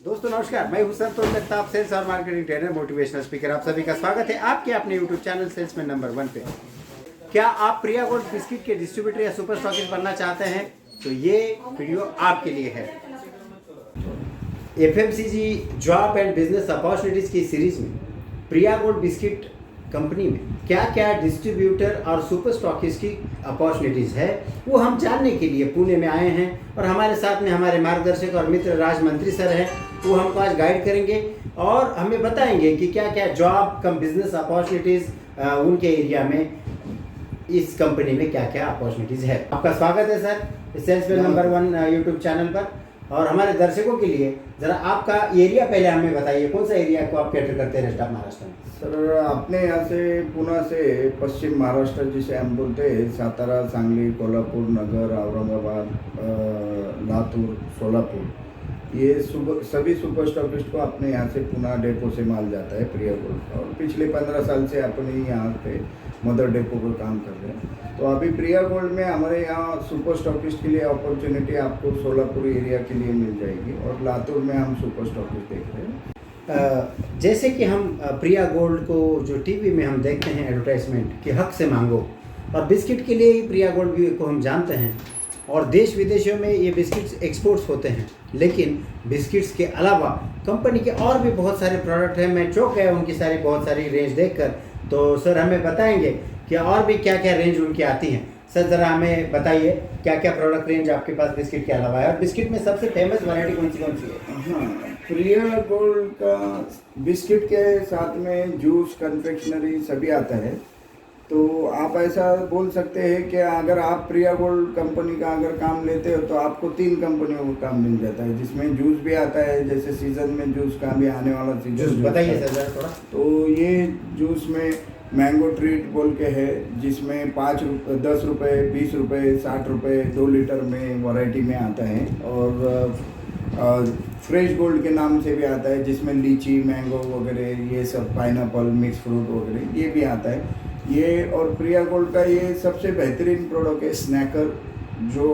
दोस्तों नमस्कार, मैं हूं संतोष दत्ता, सेल्स और मार्केटिंग ट्रेनर, मोटिवेशनल स्पीकर। आप सभी का स्वागत है आपके अपने यूट्यूब चैनल सेल्समैन नंबर 1 पे। क्या आप प्रिया गोल्ड बिस्किट के डिस्ट्रीब्यूटर या सुपर स्टॉकिस्ट बनना चाहते हैं तो ये वीडियो आपके लिए है। FMCG job and business opportunities की सीरीज में प्रिया गोल्ड बिस्किट कंपनी में क्या क्या डिस्ट्रीब्यूटर और सुपर स्टॉकिस्ट की अपॉर्चुनिटीज़ है वो हम जानने के लिए पुणे में आए हैं। और हमारे साथ में हमारे मार्गदर्शक और मित्र राज मंत्री सर हैं, वो हमको आज गाइड करेंगे और हमें बताएंगे कि क्या क्या जॉब कम बिजनेस अपॉर्चुनिटीज़ उनके एरिया में इस कंपनी में क्या क्या अपॉर्चुनिटीज़ है। आपका स्वागत है sir salesman number 1 YouTube channel पर। और हमारे दर्शकों के लिए ज़रा आपका एरिया पहले हमें बताइए, कौन सा एरिया को आप कैटर करते हैं रेस्ट ऑफ महाराष्ट्र में? सर अपने यहाँ से पुणे से पश्चिम महाराष्ट्र जिसे हम बोलते हैं, सातारा, सांगली, कोल्हापुर, नगर, औरंगाबाद, लातूर, सोलापुर, ये सभी सुपर स्टॉकिस्ट को अपने यहाँ से पुणे डेपो से माल जाता है प्रिया गोल्ड। और पिछले 15 साल से अपने यहाँ पे मदर डेपो पर काम कर रहे हैं। तो अभी प्रिया गोल्ड में हमारे यहाँ सुपर स्टॉकिस्ट के लिए अपॉर्चुनिटी आपको सोलापुर एरिया के लिए मिल जाएगी और लातूर में हम सुपर स्टॉकिस्ट देख रहे हैं। जैसे कि हम प्रिया गोल्ड को जो टीवी में हम देखते हैं एडवर्टाइजमेंट कि हक से मांगो, और बिस्किट के लिए ही प्रिया गोल्ड भी को हम जानते हैं और देश विदेशों में ये बिस्किट्स एक्सपोर्ट्स होते हैं। लेकिन बिस्किट्स के अलावा कंपनी के और भी बहुत सारे प्रोडक्ट हैं। मैं चौंक गया उनकी बहुत सारी रेंज देखकर। तो सर हमें बताएंगे कि और भी क्या क्या रेंज उनकी आती हैं। सर ज़रा हमें बताइए क्या क्या प्रोडक्ट रेंज आपके पास बिस्किट के अलावा है और बिस्किट में सबसे फेमस वैरायटी कौन सी है? हाँ, प्रिया गोल्ड का बिस्किट के साथ में जूस, कन्फेक्शनरी सभी आता है। तो आप ऐसा बोल सकते हैं कि अगर आप प्रिया गोल्ड कंपनी का अगर काम लेते हो तो आपको 3 कंपनियों का काम मिल जाता है, जिसमें जूस भी आता है। जैसे सीजन में जूस का भी आने वाला सीजन बताइए सर थोड़ा। तो ये जूस में मैंगो ट्रीट बोल के है, जिसमें 5 रुपये, 10 रुपये, 20 रुपये, 60 रुपये 2 लीटर में वैरायटी में आता है। और फ्रेश गोल्ड के नाम से भी आता है, जिसमें लीची, मैंगो वगैरह ये सब, पाइनएप्पल, मिक्स फ्रूट वगैरह ये भी आता है ये। और प्रिया गोल्ड का ये सबसे बेहतरीन प्रोडक्ट है स्नैकर, जो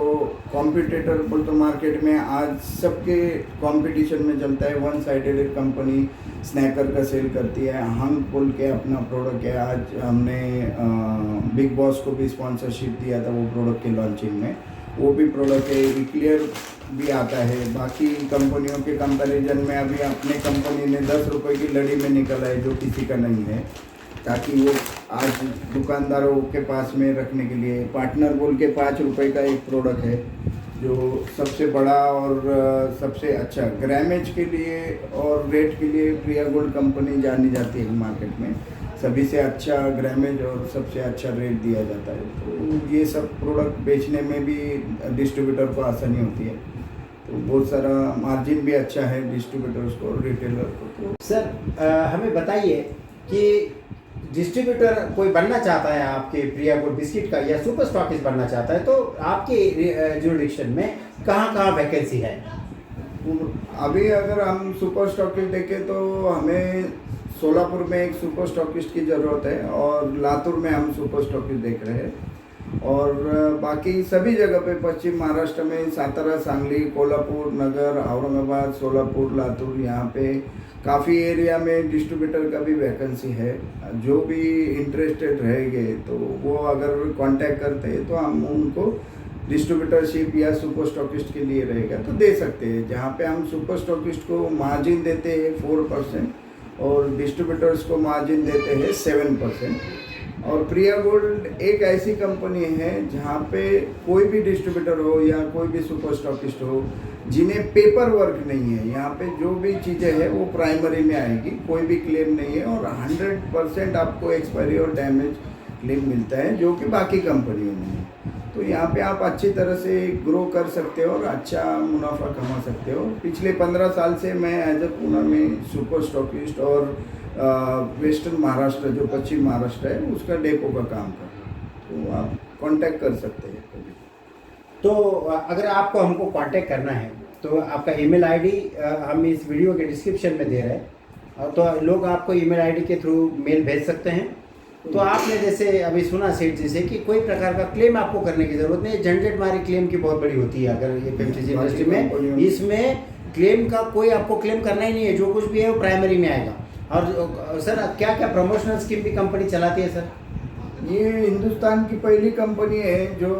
कॉम्पिटिटर बोल तो मार्केट में आज सबके कंपटीशन में चलता है। वन साइडेड कंपनी स्नैकर का सेल करती है। हंग बोल के अपना प्रोडक्ट है। आज हमने बिग बॉस को भी स्पॉन्सरशिप दिया था वो प्रोडक्ट के लॉन्चिंग में, वो भी प्रोडक्ट है। इक्लियर भी आता है। बाकी कंपनियों के कंपैरिजन में अभी अपने कंपनी ने 10 रुपये की लड़ी में निकला है, जो किसी का नहीं है, ताकि वो आज दुकानदारों के पास में रखने के लिए। पार्टनर बोल के 5 रुपये का एक प्रोडक्ट है, जो सबसे बड़ा और सबसे अच्छा ग्रामेज के लिए और रेट के लिए प्रिया गोल्ड कंपनी जानी जाती है मार्केट में। सभी से अच्छा ग्रामेज और सबसे अच्छा रेट दिया जाता है। तो ये सब प्रोडक्ट बेचने में भी डिस्ट्रीब्यूटर को आसानी होती है। तो बहुत सारा मार्जिन भी अच्छा है डिस्ट्रीब्यूटर्स को और रिटेलर को। तो सर हमें बताइए कि डिस्ट्रीब्यूटर कोई बनना चाहता है आपके प्रिया गोल्ड बिस्किट का या सुपर स्टॉकिस्ट बनना चाहता है तो आपके जुरिडिक्शन में कहाँ कहाँ वैकेंसी है? अभी अगर हम सुपर स्टॉकिस्ट देखें तो हमें सोलापुर में एक सुपर स्टॉकिस्ट की ज़रूरत है और लातूर में हम सुपर स्टॉकिस्ट देख रहे हैं। और बाकी सभी जगह पे पश्चिम महाराष्ट्र में सातारा, सांगली, कोल्हापुर, नगर, औरंगाबाद, सोलापुर, लातूर, यहाँ पे काफ़ी एरिया में डिस्ट्रीब्यूटर का भी वैकेंसी है। जो भी इंटरेस्टेड रहेंगे तो वो अगर कांटेक्ट करते हैं तो हम उनको डिस्ट्रीब्यूटरशिप या सुपर स्टॉकिस्ट के लिए रहेगा तो दे सकते हैं। जहाँ पे हम सुपर स्टॉकिस्ट को मार्जिन देते हैं 4% और डिस्ट्रीब्यूटर्स को मार्जिन देते हैं 7%। और प्रिया गोल्ड एक ऐसी कंपनी है जहाँ पे कोई भी डिस्ट्रीब्यूटर हो या कोई भी सुपर स्टॉकिस्ट हो जिन्हें पेपर वर्क नहीं है, यहाँ पे जो भी चीज़ें हैं वो प्राइमरी में आएगी, कोई भी क्लेम नहीं है और 100% आपको एक्सपायरी और डैमेज क्लेम मिलता है, जो कि बाकी कंपनियों में है। तो यहाँ पे आप अच्छी तरह से ग्रो कर सकते हो और अच्छा मुनाफा कमा सकते हो। पिछले 15 साल से मैं एज ए पुणे में सुपर स्टॉकिस्ट और वेस्टर्न महाराष्ट्र जो पश्चिम महाराष्ट्र है उसका डेपो का काम कर रहा हूँ। तो आप कांटेक्ट कर सकते हैं कभी। तो अगर आपको हमको कांटेक्ट करना है तो आपका ईमेल आईडी हम इस वीडियो के डिस्क्रिप्शन में दे रहे हैं, तो लोग आपको ईमेल आईडी के थ्रू मेल भेज सकते हैं। तो आपने जैसे अभी सुना सेठ जी से कि कोई प्रकार का क्लेम आपको करने की ज़रूरत नहीं है। झंझट मारी क्लेम की बहुत बड़ी होती है अगर ये एफएमसीजी इंडस्ट्री में। इसमें क्लेम का कोई आपको क्लेम करना ही नहीं है, जो कुछ भी है वो प्राइमरी में आएगा। और सर क्या क्या प्रमोशनल स्कीम भी कंपनी चलाती है सर? ये हिंदुस्तान की पहली कंपनी है जो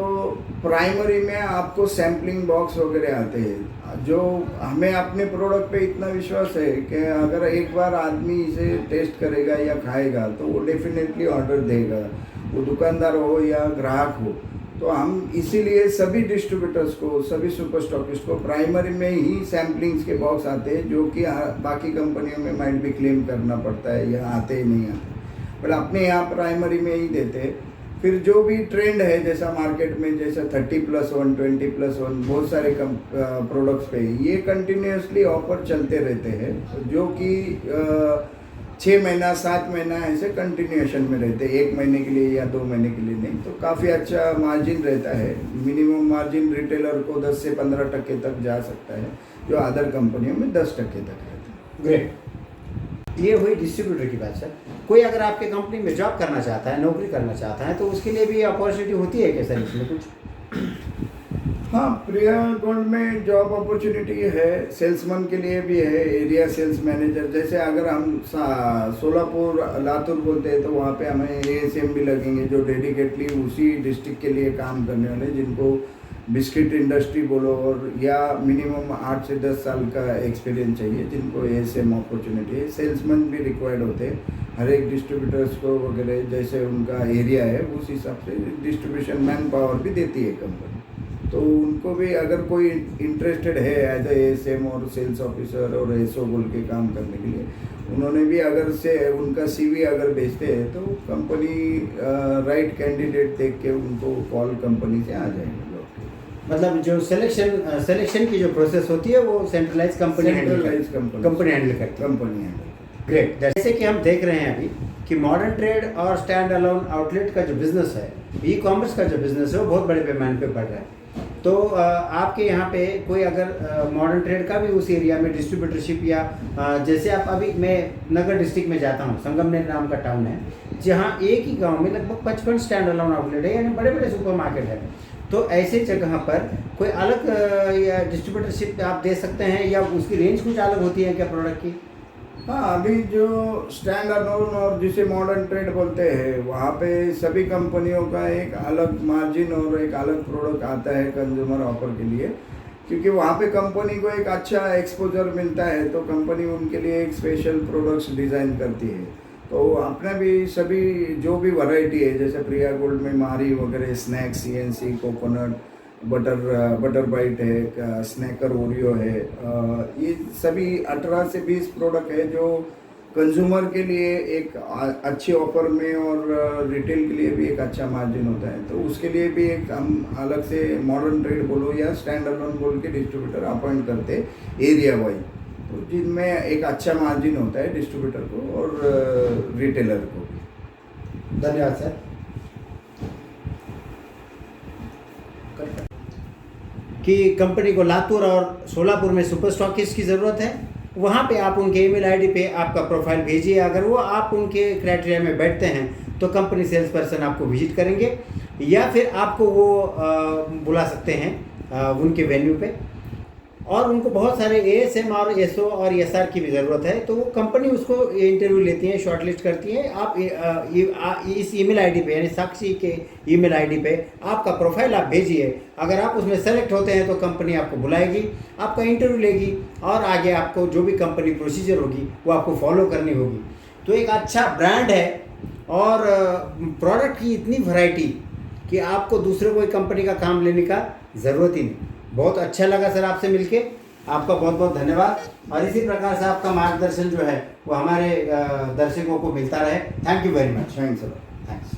प्राइमरी में आपको सैम्पलिंग बॉक्स वगैरह आते हैं। जो हमें अपने प्रोडक्ट पे इतना विश्वास है कि अगर एक बार आदमी इसे टेस्ट करेगा या खाएगा तो वो डेफिनेटली ऑर्डर देगा, वो दुकानदार हो या ग्राहक हो। तो हम इसीलिए सभी डिस्ट्रीब्यूटर्स को, सभी सुपर स्टॉकिस्ट को प्राइमरी में ही सैम्पलिंग्स के बॉक्स आते हैं, जो कि बाकी कंपनियों में माइट भी क्लेम करना पड़ता है या आते ही नहीं आते, बट अपने यहाँ प्राइमरी में ही देते हैं। फिर जो भी ट्रेंड है जैसा मार्केट में, जैसा 30+1, 20+1 बहुत सारे प्रोडक्ट्स पे ये कंटिन्यूसली ऑफर चलते रहते हैं, जो कि 6 महीना 7 महीना ऐसे कंटिन्यूएशन में रहते हैं, 1 महीने के लिए या 2 महीने के लिए नहीं। तो काफ़ी अच्छा मार्जिन रहता है। मिनिमम मार्जिन रिटेलर को 10 से 15% तक जा सकता है, जो अदर कंपनियों में 10% तक रहता है। ग्रेट। ये हुई डिस्ट्रीब्यूटर की बात सर। कोई अगर आपके कंपनी में जॉब करना चाहता है, नौकरी करना चाहता है, तो उसके लिए भी अपॉर्चुनिटी होती है क्या सर इसमें कुछ? हाँ, प्रिया गोल्ड में जॉब अपॉर्चुनिटी है, सेल्समैन के लिए भी है, एरिया सेल्स मैनेजर। जैसे अगर हम सोलापुर लातूर बोलते हैं तो वहाँ पे हमें ASM भी लगेंगे, जो डेडिकेटली उसी डिस्ट्रिक्ट के लिए काम करने वाले, जिनको बिस्किट इंडस्ट्री बोलो और या मिनिमम 8 से 10 साल का एक्सपीरियंस चाहिए, जिनको ASM अपॉर्चुनिटी है। सेल्समैन भी रिक्वायर्ड होते हैं हर एक डिस्ट्रीब्यूटर्स को वगैरह, जैसे उनका एरिया है उस हिसाब से डिस्ट्रीब्यूशन मैन पावर भी देती है कंपनी। तो उनको भी अगर कोई इंटरेस्टेड है एज ASM और सेल्स ऑफिसर और SO बोल के काम करने के लिए, उन्होंने भी अगर से उनका CV अगर भेजते हैं तो कंपनी राइट कैंडिडेट देख के उनको कॉल कंपनी से आ जाएंगे लोग। मतलब जो सिलेक्शन की जो प्रोसेस होती है वो सेंट्रलाइज कंपनी हैंडल करती है। ग्रेट। जैसे कि हम देख रहे हैं अभी कि मॉडर्न ट्रेड और स्टैंड अलोन आउटलेट का जो बिजनेस है, ई-कॉमर्स का जो बिजनेस है, वो बहुत बड़े पैमाने पे बढ़ रहा है। तो आपके यहाँ पे कोई अगर मॉडर्न ट्रेड का भी उस एरिया में डिस्ट्रीब्यूटरशिप या जैसे आप अभी मैं नगर डिस्ट्रिक्ट में जाता हूँ, संगमनेर नाम का टाउन है, जहाँ एक ही गांव में लगभग 55 स्टैंड अलोन आउटलेट है, यानी बड़े बड़े सुपर मार्केट है। तो ऐसे जगह पर कोई अलग या डिस्ट्रीब्यूटरशिप आप दे सकते हैं, या उसकी रेंज कुछ अलग होती है क्या प्रोडक्ट की? हाँ, अभी जो स्टैंड अलोन और जिसे मॉडर्न ट्रेड बोलते हैं, वहाँ पे सभी कंपनियों का एक अलग मार्जिन और एक अलग प्रोडक्ट आता है कंज्यूमर ऑफर के लिए, क्योंकि वहाँ पे कंपनी को एक अच्छा एक्सपोजर मिलता है, तो कंपनी उनके लिए एक स्पेशल प्रोडक्ट्स डिज़ाइन करती है। तो अपने भी सभी जो भी वैरायटी है, जैसे प्रिया गोल्ड में मारी वगैरह, snacks, CNC, coconut, butter bite है, स्नैकर ओरियो है, ये सभी 18 से 20 प्रोडक्ट है जो कंज्यूमर के लिए एक अच्छे ऑफर में और रिटेल के लिए भी एक अच्छा मार्जिन होता है। तो उसके लिए भी एक हम अलग से मॉडर्न ट्रेड बोलो या स्टैंड अलोन बोल के डिस्ट्रीब्यूटर अपॉइंट करते एरिया वाइज, तो जिनमें एक अच्छा मार्जिन होता है डिस्ट्रीब्यूटर को और रिटेलर को। धन्यवाद सर। कि कंपनी को लातूर और सोलापुर में सुपर स्टॉकिस्ट की ज़रूरत है, वहाँ पे आप उनके ईमेल आईडी पे आपका प्रोफाइल भेजिए। अगर वो आप उनके क्राइटेरिया में बैठते हैं तो कंपनी सेल्स पर्सन आपको विजिट करेंगे, या फिर आपको वो बुला सकते हैं उनके वेन्यू पे। और उनको बहुत सारे ASM और SO और SR की भी ज़रूरत है, तो वो कंपनी उसको इंटरव्यू लेती है, शॉर्टलिस्ट करती है। आप इस ईमेल आईडी पे, यानी साक्षी के ईमेल आईडी पे आपका प्रोफाइल आप भेजिए। अगर आप उसमें सेलेक्ट होते हैं तो कंपनी आपको बुलाएगी, आपका इंटरव्यू लेगी, और आगे आपको जो भी कंपनी प्रोसीजर होगी वो आपको फॉलो करनी होगी। तो एक अच्छा ब्रांड है और प्रोडक्ट की इतनी वैरायटी कि आपको दूसरे कोई कंपनी का काम लेने का ज़रूरत ही नहीं। बहुत अच्छा लगा सर आपसे मिलके, आपका बहुत बहुत धन्यवाद। और इसी प्रकार से आपका मार्गदर्शन जो है वो हमारे दर्शकों को मिलता रहे। Thank you very much. Thanks sir. Thanks.